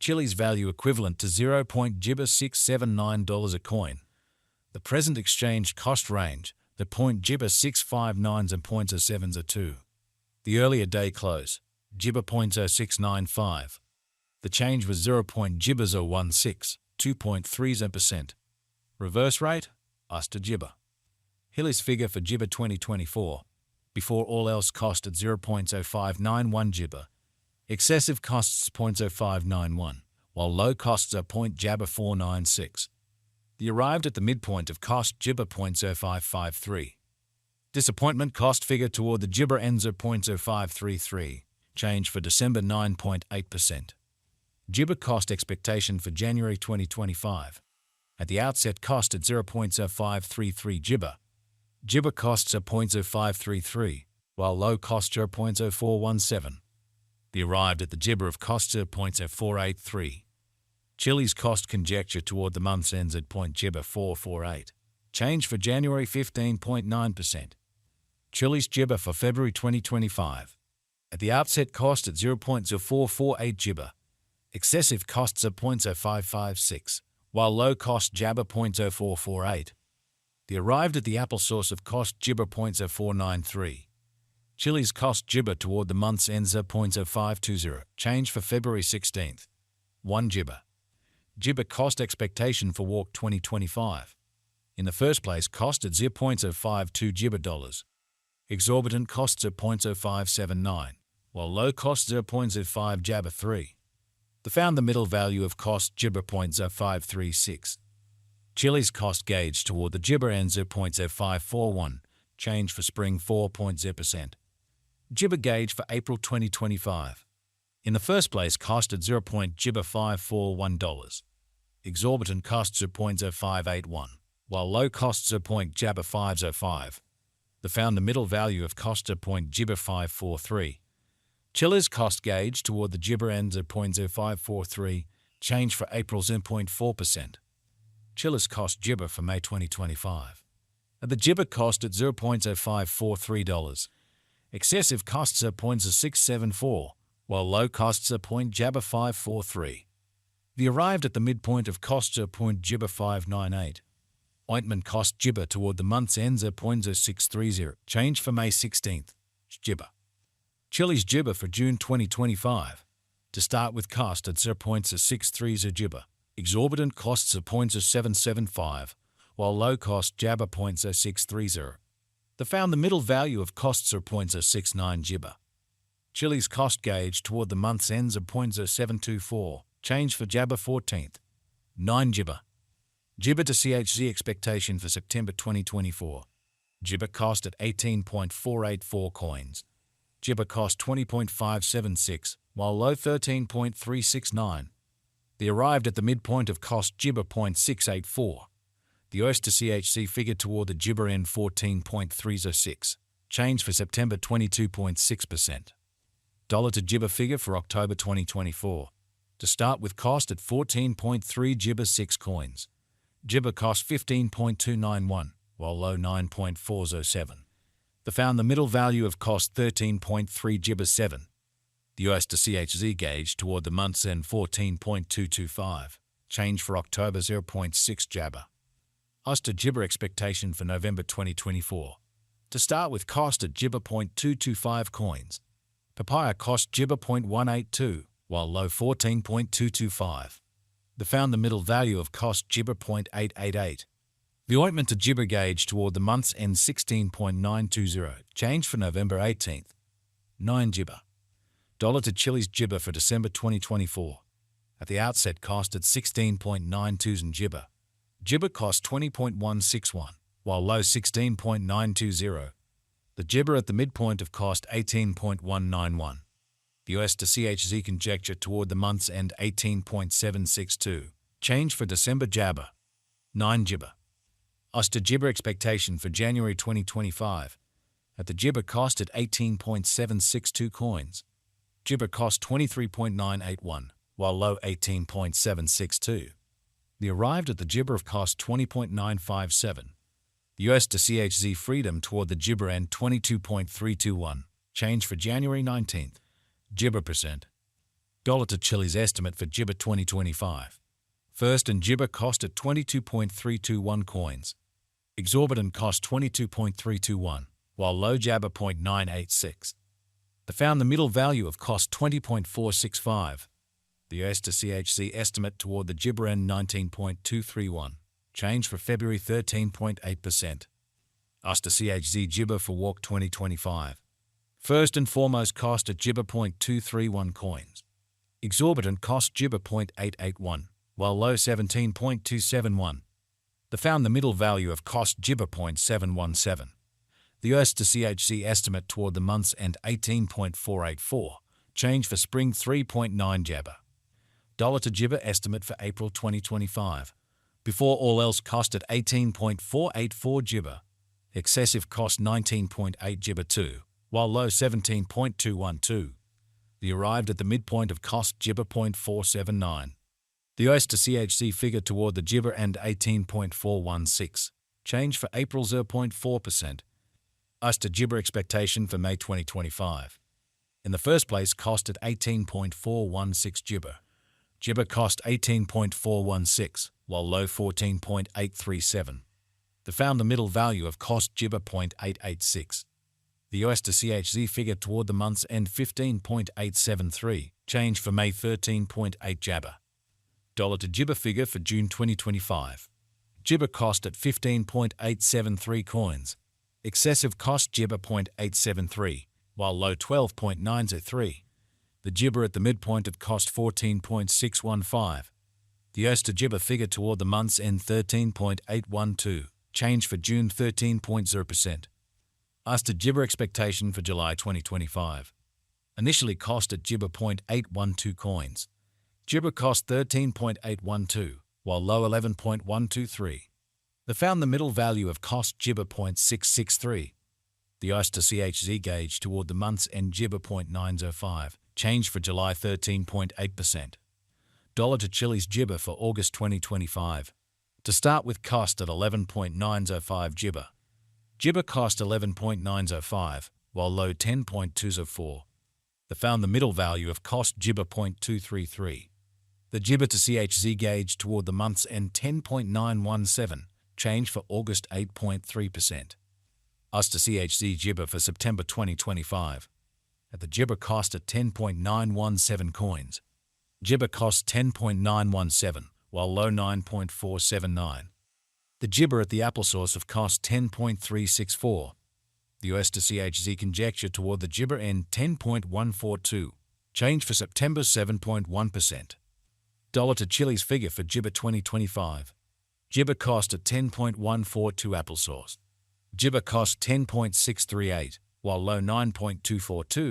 Chiliz value equivalent to $0.679 a coin. The present exchange cost range, the .659s and .07s are 2. The earlier day close, $0.0695. The change was 0.016, 2.30%. Reverse rate, US to GB. Chilliz figure for GB 2024, before all else cost at 0.0591 GB. Excessive costs 0.0591, while low costs are .496. The arrived at the midpoint of cost GB 0.0553. Disappointment cost figure toward the GB ends at 0.0533, change for December 9.8%. GB cost expectation for January 2025. At the outset cost at 0.0533 GB. GB costs are 0.0533, while low costs are 0.0417. The arrived at the GB of costs are 0.0483. Chilliz cost conjecture toward the month's ends at 0.448. Change for January 15.9%. Chilliz GB for February 2025. At the outset cost at 0.0448 GB. Excessive costs are 0.0556, while low cost GB 0.0448. The arrived at the apple source of cost GB 0.0493. Chilliz cost GB toward the month's ends at 0.0520. Change for February 16th. 1 GB. GB cost expectation for walk 2025. In the first place cost at 0.052 GB dollars. Exorbitant costs at 0.0579, while low cost 0.05 GB 3. The found the middle value of cost GB 0.0536. Chilliz cost gauge toward the GB ends at 0.0541, change for spring 4.0%. GB gauge for April 2025. In the first place cost at $0.541. Exorbitant costs are 0.0581, while low costs are 0.505. The found the middle value of cost at 0.543. Chilliz cost gauge toward the GB ends at 0.0543, change for April's 0.4%. Chilliz cost GB for May 2025. At the GB cost at $0.0543. Excessive costs are 0.674, while low costs are 0.543. The arrived at the midpoint of costs are 0.598. Ointment cost GB toward the month's ends at 0.0630, change for May 16th. GB. Chilliz GB for June 2025. To start with cost at 0.630 GB. Exorbitant costs of 0.0775, while low cost GB 0.0630. The found the middle value of costs are 0.069 GB. Chilliz cost gauge toward the month's ends of 0.0724, change for GB 14th. 9 GB. GB to CHZ expectation for September 2024. GB cost at 18.484 coins. GB cost 20.576, while low 13.369. The arrived at the midpoint of cost GB 0.684. The US to CHC figure toward the GB end 14.306. Change for September 22.6%. Dollar to GB figure for October 2024. To start with cost at 14.3 GB 6 coins. GB cost 15.291, while low 9.407. The found the middle value of cost 13.3 GB 7. The US to CHZ gauge toward the month's end 14.225. Change for October 0.6 GB. US to GB expectation for November 2024. To start with cost at GB 0.225 coins. Papaya cost GB 0.182, while low 14.225. The found the middle value of cost GB 0.888. The ointment to GB gauge toward the month's end 16.920, change for November 18th. 9 GB. Dollar to Chilliz GB for December 2024. At the outset cost at 16.920 GB. GB cost 20.161, while low 16.920. The GB at the midpoint of cost 18.191. The US to CHZ conjecture toward the month's end 18.762. Change for December GB. 9 GB. US to GB expectation for January 2025. At the GB cost at 18.762 coins. GB cost 23.981, while low 18.762. The arrived at the GB of cost 20.957. The US to CHZ freedom toward the GB end 22.321. Change for January 19th. GB percent. Dollar to Chilliz estimate for Gibber 2025. First and Gibber cost at 22.321 coins. Exorbitant cost 22.321, while low Jabber 0.986. They found the middle value of cost 20.465. The US to CHZ estimate toward the Gibber end 19.231. Change for February 13.8%. US to CHZ Gibber for Walk 2025. First and foremost cost at Gibber 0.231 coins. Exorbitant cost Gibber 0.881, while low 17.271. They found the middle value of cost Gibber 0.717. The US to CHZ estimate toward the month's end 18.484. Change for spring 3.9 Jabber. Dollar to Gibber estimate for April 2025. Before all else cost at 18.484 Gibber. Excessive cost 19.8 Gibber 2, while low 17.212. The arrived at the midpoint of cost Gibber 0.479. The US to CHZ figure toward the Gibber end 18.416. Change for April 0.4%. US to Gibber expectation for May 2025. In the first place cost at 18.416 Gibber. Gibber cost 18.416, while low 14.837. They found the middle value of cost Gibber 0.886. The US to CHZ figure toward the month's end 15.873, change for May 13.8 Jabber. Dollar to Gibber figure for June 2025. Gibber cost at 15.873 coins. Excessive cost Gibber 0.873, while low 12.903. The Gibber at the midpoint of cost 14.615. The US to Gibber figure toward the month's end 13.812, change for June 13.0%. US to Gibber expectation for July 2025. Initially cost at Gibber 0.812 coins. Gibber cost 13.812, while low 11.123. They found the middle value of cost Gibber 0.663. The US to CHZ gauge toward the month's end Gibber 0.905, change for July 13.8%. Dollar to Chilliz Gibber for August 2025. To start with cost at 11.905 Gibber. Gibber cost 11.905, while low 10.204. They found the middle value of cost Gibber 0.233. The Gibber to CHZ gauge toward the month's end 10.917, change for August 8.3%. US to CHZ Gibber for September 2025. At the Gibber cost at 10.917 coins. Gibber cost 10.917, while low 9.479. The Gibber at the applesauce of cost 10.364. The US to CHZ conjecture toward the Gibber end 10.142, change for September 7.1%. Dollar to Chilliz figure for Gibber 2025. Gibber cost at 10.142 applesauce. Gibber cost 10.638, while low 9.242.